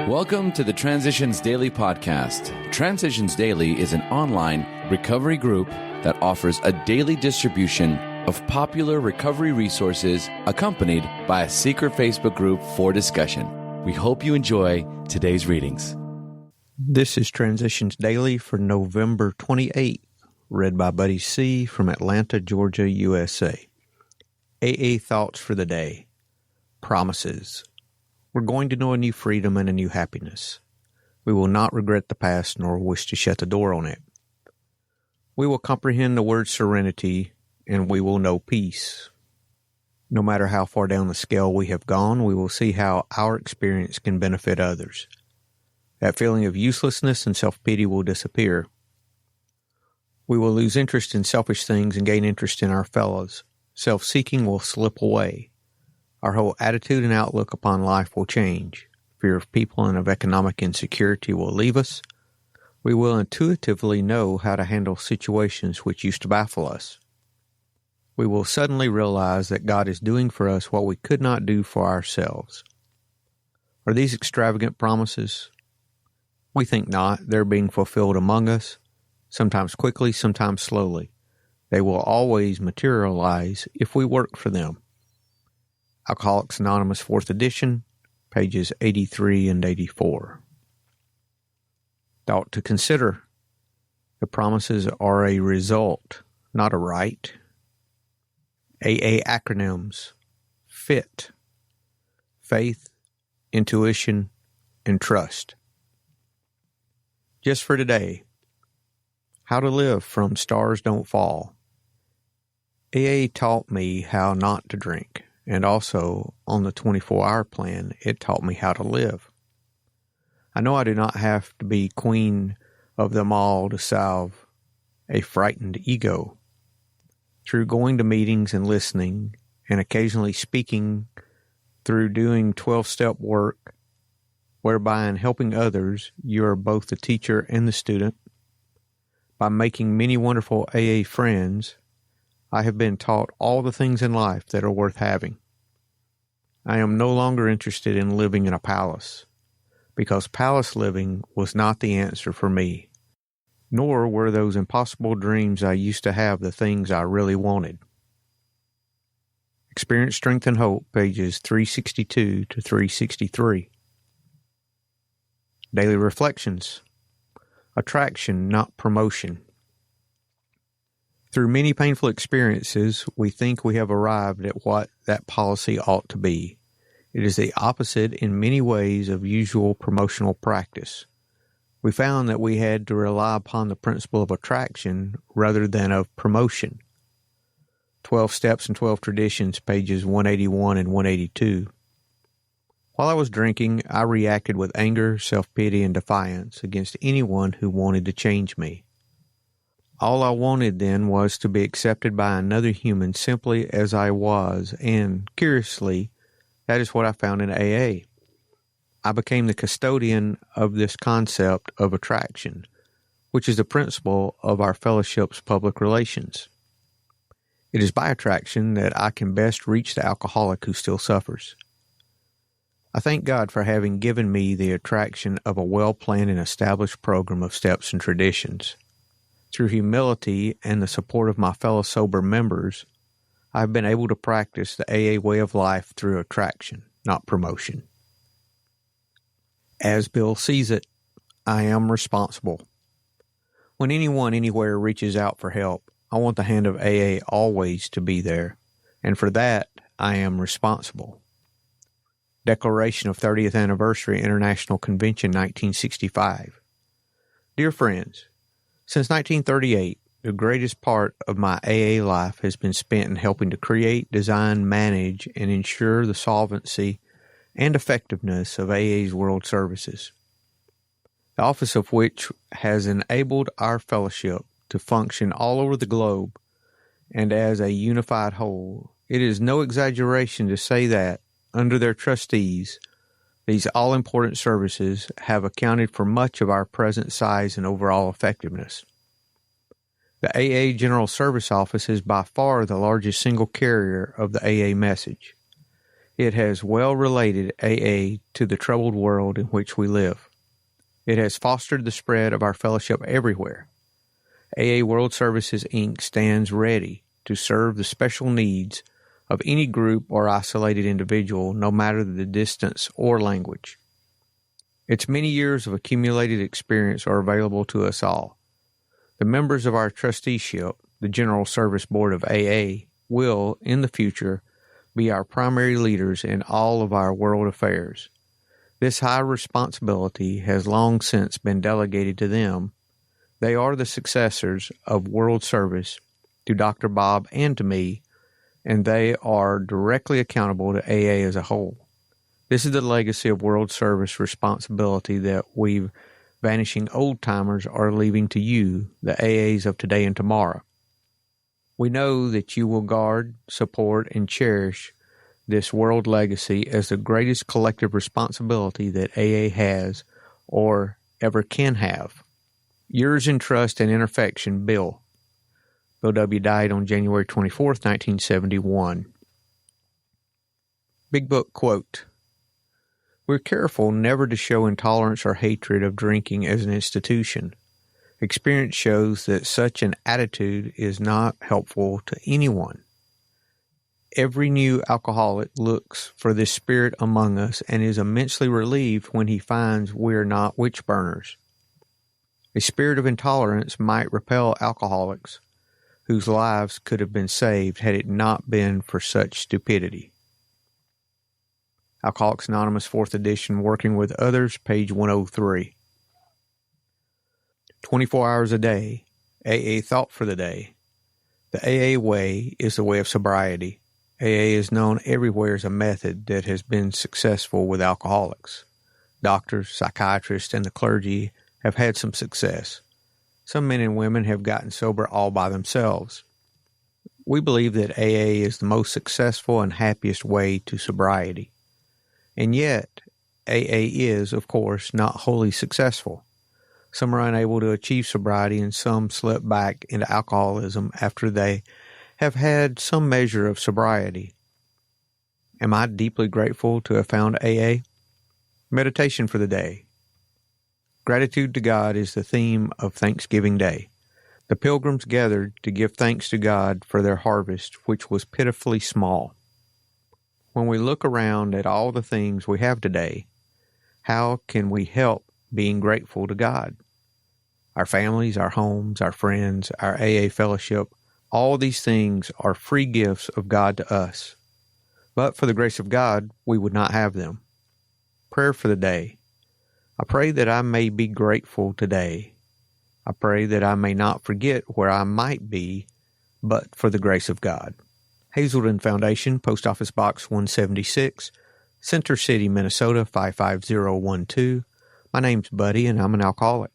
Welcome to the Transitions Daily podcast. Transitions Daily is an online recovery group that offers a daily distribution of popular recovery resources accompanied by a secret Facebook group for discussion. We hope you enjoy today's readings. This is Transitions Daily for November 28th, read by Buddy C. from Atlanta, Georgia, USA. AA Thoughts for the Day. Promises. We're going to know a new freedom and a new happiness. We will not regret the past nor wish to shut the door on it. We will comprehend the word serenity, and we will know peace. No matter how far down the scale we have gone, we will see how our experience can benefit others. That feeling of uselessness and self-pity will disappear. We will lose interest in selfish things and gain interest in our fellows. Self-seeking will slip away. Our whole attitude and outlook upon life will change. Fear of people and of economic insecurity will leave us. We will intuitively know how to handle situations which used to baffle us. We will suddenly realize that God is doing for us what we could not do for ourselves. Are these extravagant promises? We think not. They're being fulfilled among us, sometimes quickly, sometimes slowly. They will always materialize if we work for them. Alcoholics Anonymous 4th edition, pages 83 and 84. Thought to consider. The promises are a result, not a right. AA acronyms. FIT. Faith, intuition, and trust. Just for today. How to live from Stars Don't Fall. AA taught me how not to drink. And also, on the 24-hour plan, it taught me how to live. I know I do not have to be queen of them all to salve a frightened ego. Through going to meetings and listening, and occasionally speaking, through doing 12-step work, whereby in helping others, you are both the teacher and the student, by making many wonderful AA friends, I have been taught all the things in life that are worth having. I am no longer interested in living in a palace, because palace living was not the answer for me, nor were those impossible dreams I used to have the things I really wanted. Experience, Strength, and Hope, pages 362 to 363. Daily Reflections. Attraction, not promotion. Through many painful experiences, we think we have arrived at what that policy ought to be. It is the opposite in many ways of usual promotional practice. We found that we had to rely upon the principle of attraction rather than of promotion. 12 Steps and 12 Traditions, pages 181 and 182. While I was drinking, I reacted with anger, self-pity, and defiance against anyone who wanted to change me. All I wanted then was to be accepted by another human simply as I was, and, curiously, that is what I found in AA. I became the custodian of this concept of attraction, which is the principle of our fellowship's public relations. It is by attraction that I can best reach the alcoholic who still suffers. I thank God for having given me the attraction of a well-planned and established program of steps and traditions. Through humility and the support of my fellow sober members, I have been able to practice the AA way of life through attraction, not promotion. As Bill sees it, I am responsible. When anyone anywhere reaches out for help, I want the hand of AA always to be there, and for that, I am responsible. Declaration of 30th Anniversary International Convention 1965. Dear friends, since 1938, the greatest part of my AA life has been spent in helping to create, design, manage, and ensure the solvency and effectiveness of AA's world services, the office of which has enabled our fellowship to function all over the globe and as a unified whole. It is no exaggeration to say that, under their trustees, these all-important services have accounted for much of our present size and overall effectiveness. The AA General Service Office is by far the largest single carrier of the AA message. It has well related AA to the troubled world in which we live. It has fostered the spread of our fellowship everywhere. AA World Services, Inc. stands ready to serve the special needs of any group or isolated individual, no matter the distance or language. Its many years of accumulated experience are available to us all. The members of our trusteeship, the General Service Board of AA, will, in the future, be our primary leaders in all of our world affairs. This high responsibility has long since been delegated to them. They are the successors of World Service to Dr. Bob and to me, and they are directly accountable to AA as a whole. This is the legacy of World Service responsibility that we vanishing old-timers are leaving to you, the AAs of today and tomorrow. We know that you will guard, support, and cherish this world legacy as the greatest collective responsibility that AA has or ever can have. Yours in trust and in affection, Bill. Bill W. died on January 24th, 1971. Big Book quote: "We're careful never to show intolerance or hatred of drinking as an institution. Experience shows that such an attitude is not helpful to anyone. Every new alcoholic looks for this spirit among us and is immensely relieved when he finds we're not witch burners. A spirit of intolerance might repel alcoholics whose lives could have been saved had it not been for such stupidity." Alcoholics Anonymous, 4th edition, Working with Others, page 103. 24 hours a day, AA thought for the day. The AA way is the way of sobriety. AA is known everywhere as a method that has been successful with alcoholics. Doctors, psychiatrists, and the clergy have had some success. Some men and women have gotten sober all by themselves. We believe that AA is the most successful and happiest way to sobriety. And yet, AA is, of course, not wholly successful. Some are unable to achieve sobriety, and some slip back into alcoholism after they have had some measure of sobriety. Am I deeply grateful to have found AA? Meditation for the day. Gratitude to God is the theme of Thanksgiving Day. The pilgrims gathered to give thanks to God for their harvest, which was pitifully small. When we look around at all the things we have today, how can we help being grateful to God? Our families, our homes, our friends, our AA fellowship, all these things are free gifts of God to us. But for the grace of God, we would not have them. Prayer for the day. I pray that I may be grateful today. I pray that I may not forget where I might be, but for the grace of God. Hazelden Foundation, Post Office Box 176, Center City, Minnesota 55012. My name's Buddy, and I'm an alcoholic.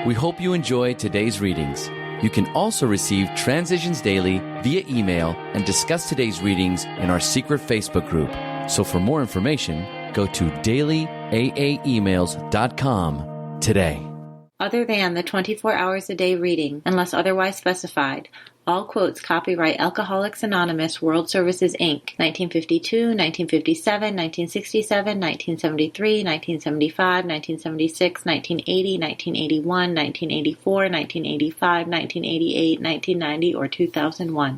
We hope you enjoyed today's readings. You can also receive Transitions Daily via email and discuss today's readings in our secret Facebook group. So for more information, go to dailyaaemails.com today. Other than the 24 hours a day reading, unless otherwise specified, all quotes copyright Alcoholics Anonymous World Services, Inc., 1952, 1957, 1967, 1973, 1975, 1976, 1980, 1981, 1984, 1985, 1988, 1990, or 2001.